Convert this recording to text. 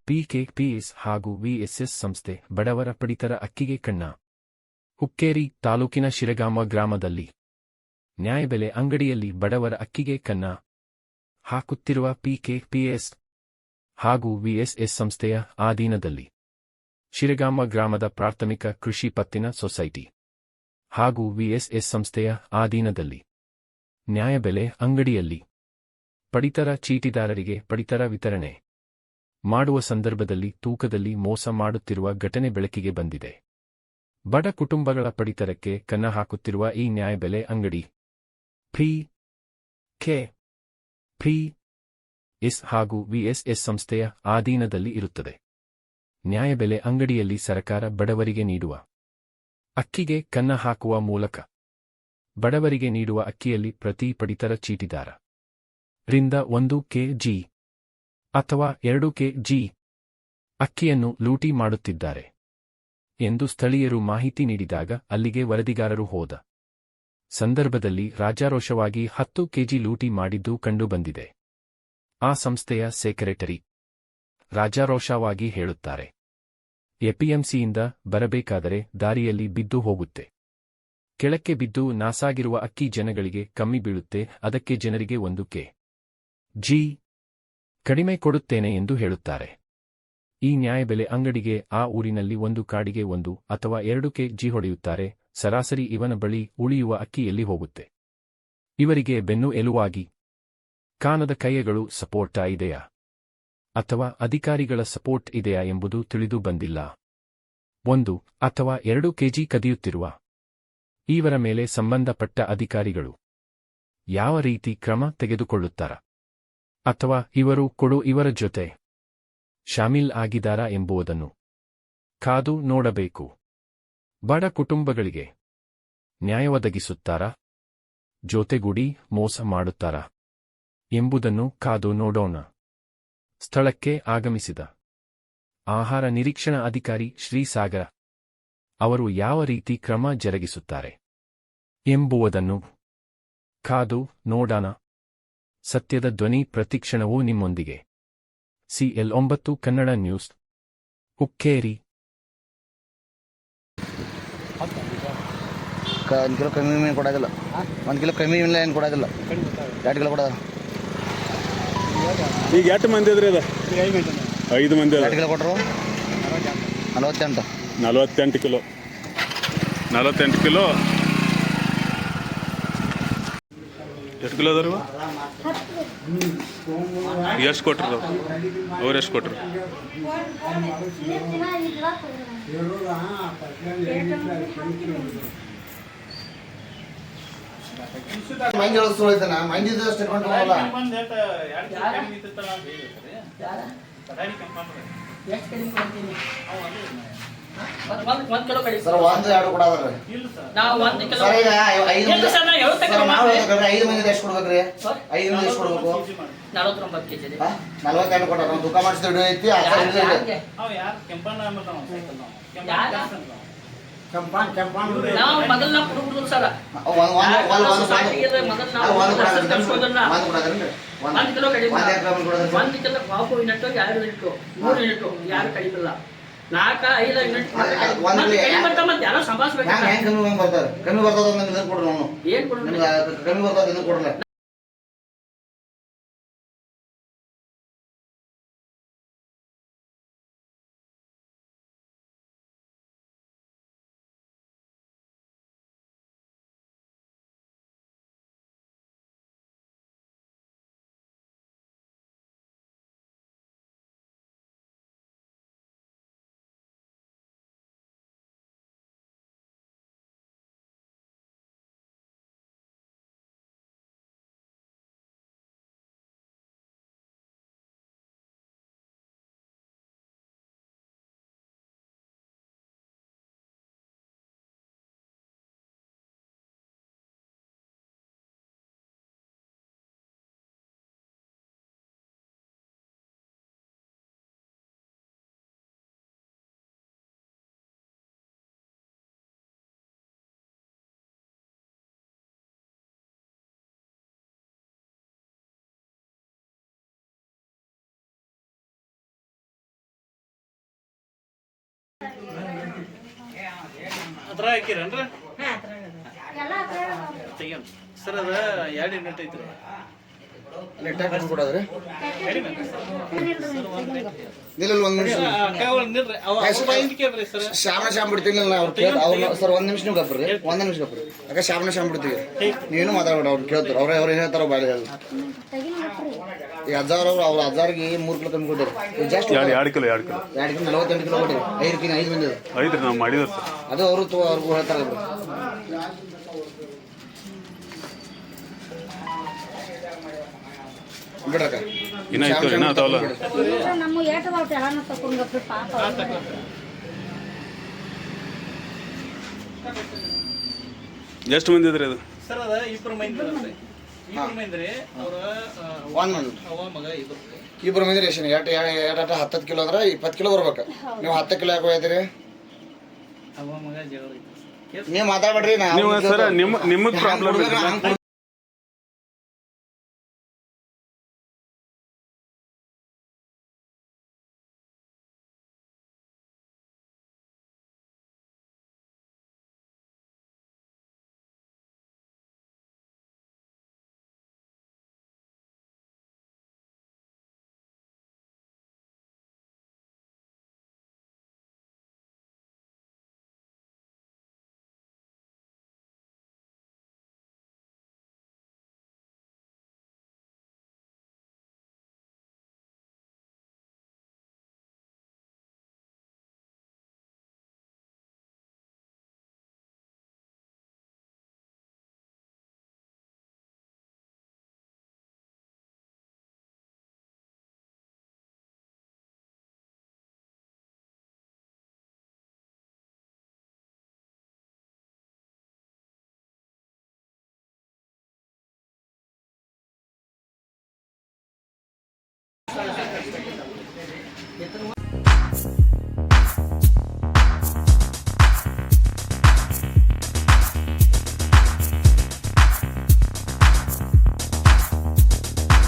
PKPS ಹಾಗೂ VSS ಸಂಸ್ಥೆ ಬಡವರ ಪಡಿತರ ಅಕ್ಕಿಗೆ ಕನ್ನ. ಹುಕ್ಕೇರಿ ತಾಲೂಕಿನ ಶಿರಗಾಮ ಗ್ರಾಮದಲ್ಲಿ ನ್ಯಾಯಬೆಲೆ ಅಂಗಡಿಯಲ್ಲಿ ಬಡವರ ಅಕ್ಕಿಗೆ ಕನ್ನ ಹಾಕುತ್ತಿರುವ ಪಿಕೆಪಿಎಸ್ ಹಾಗೂ ವಿಎಸ್ಎಸ್ ಸಂಸ್ಥೆಯ ಅಧೀನದಲ್ಲಿ ಶಿರಗಾಮ ಗ್ರಾಮದ ಪ್ರಾಥಮಿಕ ಕೃಷಿ ಪತ್ತಿನ ಸೊಸೈಟಿ ಹಾಗೂ ವಿಎಸ್ಎಸ್ ಸಂಸ್ಥೆಯ ಅಧೀನದಲ್ಲಿ ನ್ಯಾಯಬೆಲೆ ಅಂಗಡಿಯಲ್ಲಿ ಪಡಿತರ ಚೀಟಿದಾರರಿಗೆ ಪಡಿತರ ವಿತರಣೆ ಮಾಡುವ ಸಂದರ್ಭದಲ್ಲಿ ತೂಕದಲ್ಲಿ ಮೋಸ ಮಾಡುತ್ತಿರುವ ಘಟನೆ ಬೆಳಕಿಗೆ ಬಂದಿದೆ. ಬಡ ಕುಟುಂಬಗಳ ಪಡಿತರಕ್ಕೆ ಕನ್ನ ಹಾಕುತ್ತಿರುವ ಈ ನ್ಯಾಯಬೆಲೆ ಅಂಗಡಿ ಪಿಕೆಪಿಎಸ್ ಹಾಗೂ ವಿಎಸ್ಎಸ್ ಸಂಸ್ಥೆಯ ಅಧೀನದಲ್ಲಿ ಇರುತ್ತದೆ. ನ್ಯಾಯಬೆಲೆ ಅಂಗಡಿಯಲ್ಲಿ ಸರಕಾರ ಬಡವರಿಗೆ ನೀಡುವ ಅಕ್ಕಿಗೆ ಕನ್ನ ಹಾಕುವ ಮೂಲಕ ಬಡವರಿಗೆ ನೀಡುವ ಅಕ್ಕಿಯಲ್ಲಿ ಪ್ರತಿ ಪಡಿತರ ಚೀಟಿದಾರ ರಿಂದ 1 ಕೆಜಿ ಅಥವಾ 2 ಕೆಜಿ ಅಕ್ಕಿಯನ್ನು ಲೂಟಿ ಮಾಡುತ್ತಿದ್ದಾರೆ ಎಂದು ಸ್ಥಳೀಯರು ಮಾಹಿತಿ ನೀಡಿದಾಗ ಅಲ್ಲಿಗೆ ವರದಿಗಾರರು ಹೋದ ಸಂದರ್ಭದಲ್ಲಿ ರಾಜಾರೋಷವಾಗಿ 10 ಕೆಜಿ ಲೂಟಿ ಮಾಡಿದ್ದು ಕಂಡುಬಂದಿದೆ. ಆ ಸಂಸ್ಥೆಯ ಸೆಕ್ರೆಟರಿ ರಾಜಾರೋಷವಾಗಿ ಹೇಳುತ್ತಾರೆ, ಎಪಿಎಂಸಿಯಿಂದ ಬರಬೇಕಾದರೆ ದಾರಿಯಲ್ಲಿ ಬಿದ್ದು ಹೋಗುತ್ತೆ. ಕೆಳಕ್ಕೆ ಬಿದ್ದು ನಾಸಾಗಿರುವ ಅಕ್ಕಿ ಜನಗಳಿಗೆ ಕಮ್ಮಿ ಬೀಳುತ್ತೆ, ಅದಕ್ಕೆ ಜನರಿಗೆ 1 ಕೆಜಿ ಕಡಿಮೆ ಕೊಡುತ್ತೇನೆ ಎಂದು ಹೇಳುತ್ತಾರೆ. ಈ ನ್ಯಾಯಬೆಲೆ ಅಂಗಡಿಗೆ ಆ ಊರಿನಲ್ಲಿ 1 ಕಾಡಿಗೆ 1 ಅಥವಾ 2 ಕೆಜಿ ಹೊಡೆಯುತ್ತಾರೆ. ಸರಾಸರಿ ಇವನ ಬಳಿ ಉಳಿಯುವ ಅಕ್ಕಿ ಎಲ್ಲಿ ಹೋಗುತ್ತೆ? ಇವರಿಗೆ ಬೆನ್ನು ಎಲುವಾಗಿ ಕಾಣದ ಕೈಗಳು ಸಪೋರ್ಟ್ ಇದೆಯಾ ಅಥವಾ ಅಧಿಕಾರಿಗಳ ಸಪೋರ್ಟ್ ಇದೆಯಾ ಎಂಬುದು ತಿಳಿದು ಬಂದಿಲ್ಲ. 1 ಅಥವಾ 2 ಕೆಜಿ ಕದಿಯುತ್ತಿರುವ ಇವರ ಮೇಲೆ ಸಂಬಂಧಪಟ್ಟ ಅಧಿಕಾರಿಗಳು ಯಾವ ರೀತಿ ಕ್ರಮ ತೆಗೆದುಕೊಳ್ಳುತ್ತಾರ ಅಥವಾ ಇವರು ಇವರ ಜೊತೆ ಶಾಮೀಲ್ ಆಗಿದ್ದಾರಾ ಎಂಬುದನ್ನು ಕಾದು ನೋಡಬೇಕು. ಬಡ ಕುಟುಂಬಗಳಿಗೆ ನ್ಯಾಯ ಒದಗಿಸುತ್ತಾರಾ, ಜೊತೆಗೂಡಿ ಮೋಸ ಮಾಡುತ್ತಾರಾ ಎಂಬುದನ್ನು ಕಾದು ನೋಡೋಣ. ಸ್ಥಳಕ್ಕೆ ಆಗಮಿಸಿದ ಆಹಾರ ನಿರೀಕ್ಷಣಾ ಅಧಿಕಾರಿ ಶ್ರೀಸಾಗರ ಅವರು ಯಾವ ರೀತಿ ಕ್ರಮ ಜರುಗಿಸುತ್ತಾರೆ ಎಂಬುದನ್ನು ಕಾದು ನೋಡೋಣ. ಸತ್ಯದ ಧ್ವನಿ ಪ್ರತಿಕ್ಷಣವೂ ನಿಮ್ಮೊಂದಿಗೆ. CL9 Kannada news, Hukkeri. 1 kilo ಕಮ್ಮಿ ಮೀನು ಕೊಡೋದಿಲ್ಲ. 1 ಕಿಲೋ ಕಮ್ಮಿ ಮೀನು ಏನು ಕೊಡೋದಿಲ್ಲ. 2 ಕಿಲೋ ಕೊಡೋದು. ಈಗ ಎಷ್ಟು ಮಂದಿ ಇದ್ರಿ? ಅದು 5 ಮಂದಿ. 2 ಕಿಲೋ ಕೊಟ್ಟರು 48 ಕಿಲೋ. 48 ಕಿಲೋ. ಎಷ್ಟು ಕಿಲೋ ಅದಾರ? ಎಷ್ಟು ಕೊಟ್ರು? ಅವ್ರು ಎಷ್ಟು ಕೊಟ್ರು? ಮಂದಿ ಸುಳಿತಾನ ಮಂದಿ ಸರ್ 1-2 ಕೊಡೋದ್ರಿ. ನಾವು 1 ಕಿಲೋ ಸರ್ ಈಗ 5 ಮಂದಿ ಸರ್ ನಾವು ಹೇಳ್ತೇವೆ. ನಾವು 5 ಮಂದಿ ಎಷ್ಟು ಕೊಡ್ಬೇಕ್ರಿ? 5 ಮಂದಿ ಎಷ್ಟು ಕೊಡ್ಬೇಕು? 49 ಕೆಜಿ ರೀ. 42 ಕೊಟ್ಟಾರ. ನಾವು ತೂಕ ಮಾಡಿಸ್ತೀವಿ ಐತಿ. ಅವ ಯಾರು ಕೆಂಪಣ್ಣ ಅಂತಾನ ಸೈಕಲ್ ನಾವು. ಕೆಂಪಣ್ಣ ನಾವು ಮೊದಲ ಹುಡುಗರು ಸರ್. ಒಂದು ಕಿಲೋ ಕಡಿಮೆ. 1 ಕಿಲೋ ಪಾಪು ಯೂನಿಟ್ 2 ಯೂನಿಟ್ 3 ಯೂನಿಟ್ ಯಾರು ಕಡಿಮಿಲ್ಲ. 4-5 ಯೂನಿಟ್ ಎಲ್ಲ ಸಂಭಾಷಿಸ್ಬೇಕು. ಕಮ್ಮಿ ಬರ್ತದ ಕೊಡ್ರಿ. ಏನು ಕೊಡ್ರಿ? ಕಮ್ಮಿ ಬರ್ತದ ಕೊಡ್ರಿ. ಅದ್ರ ಹಾಕಿರೇನ್ರಿ ತೆಗಿಯೋಣ ಸರ್ ಅದ 2 ಯೂನಿಟ್ ಐತ್ರಿ ಲೆಟ್ಟಾಗಿ ಕೊಡೋದ್ರಿ ನಿಲ್ಲ ಒಂದು ನಿಮಿಷ ಶಾಮನ ಬಿಡ್ತೀನಿ ಅವ್ರು ಸರ್ ಒಂದು ನಿಮಿಷ ನೀವು ಗಬ್ರಿ ಒಂದು ನಿಮಿಷ ಗಬ್ರಿ ಯಾಕೆ ಶಾಮನ ಬಿಡ್ತೀವಿ ನೀನು ಮಾತಾಡ್ಬೇಡ ಅವ್ರು ಕೇಳ್ತಾರೆ ಅವ್ರು ಏನು ಹೇಳ್ತಾರೋ ಬಾಳೆ ಹೇಳಿ ಈ ಅಜ್ಜಾರ್ ಅವ್ರು ಅಜ್ಜಾರಿಗೆ 3 ಕಿಲೋ ಕಮ್ಮಿ ಕೊಟ್ಟಿರಿ ಜಸ್ಟ್ 2 ಕಿಲೋ 48 ಕಿಲೋ ಕೊಟ್ಟಿರಿ 5 ಮಂದಿ ಐತ್ರಿ ನಾವು ಮಾಡಿದ್ರು ಸರ್ ಅದು ಅವ್ರಿಗೂ ಹೇಳ್ತಾರೆ ಬಿಡ್ರಕ್ಕ ಇನ್ನ ಇತ್ತು ಇನ್ನ ಅದಾವಲ್ಲ ನಮ್ಮ ಏಟ ಬಾಟ್ ಎಲ್ಲಾನು ತಕೊಂಡ್ರಿ ಪಾಪ ಎಷ್ಟು ಮಂದಿ ಇದ್ರಿ ಅದು ಸರ್ ಅದ 2 ಮಂದಿ ಇದ್ರಿ 2 ಮಂದಿ ಅವ್ರ ಅವ್ವ ಮಗ ಇಬ್ರು ಮಂದಿ ರೇಷನ್ ಎರಡು 10 ಕಿಲೋ ಅಂದ್ರೆ 20 ಕಿಲೋ ಬರ್ಬೇಕು ನೀವು 10 ಕಿಲೋ ಯಾಕೆ ಹೋಯ್ತೀರಿ ಅವ್ವ ಮಗ ಜಗಳ ಐತಿ ನೀವು ಮಾತಾಡ್ಬೇಡ್ರಿ ನೀವು ಸರ್ ನಿಮಗೆ ಪ್ರಾಬ್ಲಮ್